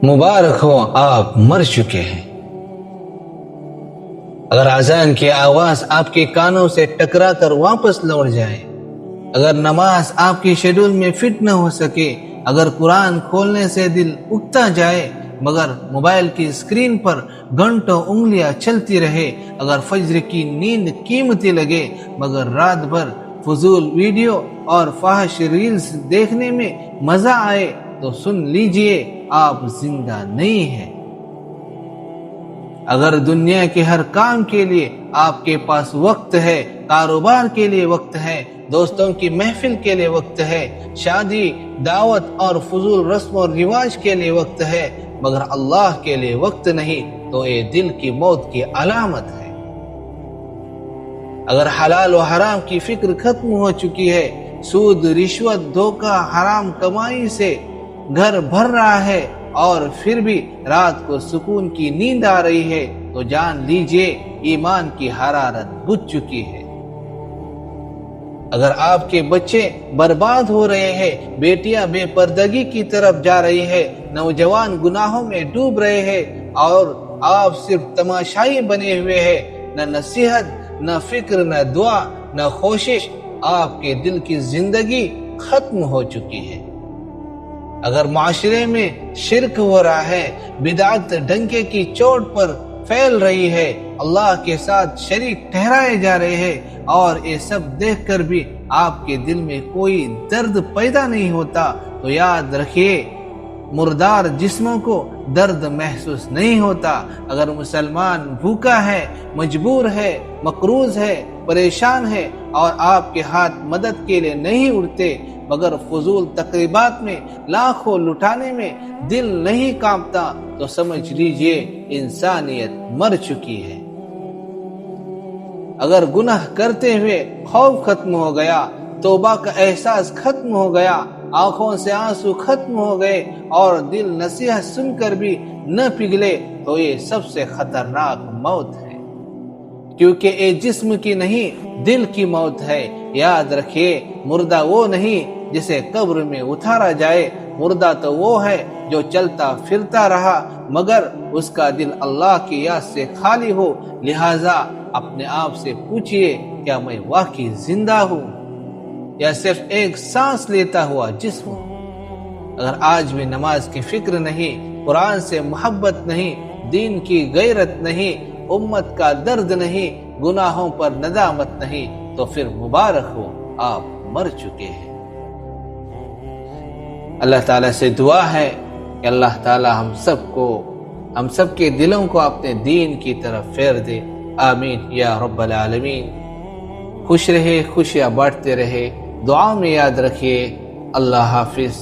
مبارک ہو آپ مر چکے ہیں۔ اگر اذان کی آواز آپ کے کانوں سے ٹکرا کر واپس لوٹ جائے، اگر نماز آپ کے شیڈول میں فٹ نہ ہو سکے، اگر قرآن کھولنے سے دل اکتا جائے مگر موبائل کی اسکرین پر گھنٹوں انگلیاں چلتی رہے، اگر فجر کی نیند قیمتی لگے مگر رات بھر فضول ویڈیو اور فحش ریلز دیکھنے میں مزہ آئے، تو سن لیجئے آپ زندہ نہیں ہیں۔ اگر دنیا کے ہر کام کے لیے آپ کے پاس وقت ہے، کاروبار کے لیے وقت ہے، دوستوں کی محفل کے لیے وقت ہے، شادی، دعوت اور فضول رسم و رواج کے لیے وقت ہے، مگر اللہ کے لیے وقت نہیں، تو یہ دل کی موت کی علامت ہے۔ اگر حلال و حرام کی فکر ختم ہو چکی ہے، سود، رشوت، دھوکہ، حرام کمائی سے گھر بھر رہا ہے اور پھر بھی رات کو سکون کی نیند آ رہی ہے، تو جان لیجئے ایمان کی حرارت بجھ چکی ہے۔ اگر آپ کے بچے برباد ہو رہے ہیں، بیٹیاں بے پردگی کی طرف جا رہی ہے، نوجوان گناہوں میں ڈوب رہے ہیں اور آپ صرف تماشائی بنے ہوئے ہیں، نہ نصیحت، نہ فکر، نہ دعا، نہ کوشش، آپ کے دل کی زندگی ختم ہو چکی ہے۔ اگر معاشرے میں شرک ہو رہا ہے، بدعت ڈنکے کی چوٹ پر پھیل رہی ہے، اللہ کے ساتھ شریک ٹھہرائے جا رہے ہیں اور یہ سب دیکھ کر بھی آپ کے دل میں کوئی درد پیدا نہیں ہوتا، تو یاد رکھیے مردار جسموں کو درد محسوس نہیں ہوتا۔ اگر مسلمان بھوکا ہے، مجبور ہے، مقروض ہے، پریشان ہے اور آپ کے ہاتھ مدد کے لیے نہیں اڑتے، مگر فضول تقریبات میں لاکھوں لٹانے میں دل نہیں کانپتا، تو سمجھ لیجئے انسانیت مر چکی ہے۔ اگر گناہ کرتے ہوئے خوف ختم ہو گیا، توبہ کا احساس ختم ہو گیا، آنکھوں سے آنسو ختم ہو گئے اور دل نصیحت سن کر بھی نہ پگھلے، تو یہ سب سے خطرناک موت ہے، کیونکہ یہ جسم کی نہیں دل کی موت ہے۔ یاد رکھیے مردہ وہ نہیں جسے قبر میں اتارا جائے، مردہ تو وہ ہے جو چلتا پھرتا رہا مگر اس کا دل اللہ کی یاد سے خالی ہو۔ لہٰذا اپنے آپ سے پوچھئے، کیا میں واقعی زندہ ہوں یا صرف ایک سانس لیتا ہوا جسم ہوں؟ اگر آج بھی نماز کی فکر نہیں، قرآن سے محبت نہیں، دین کی غیرت نہیں، امت کا درد نہیں، گناہوں پر ندامت نہیں، تو پھر مبارک ہو آپ مر چکے ہیں۔ اللہ تعالیٰ سے دعا ہے کہ اللہ تعالیٰ ہم سب کے دلوں کو اپنے دین کی طرف پھیر دے، آمین یا رب العالمین۔ خوش رہے، خوشیاں بانٹتے رہے، دعا میں یاد رکھیے۔ اللہ حافظ۔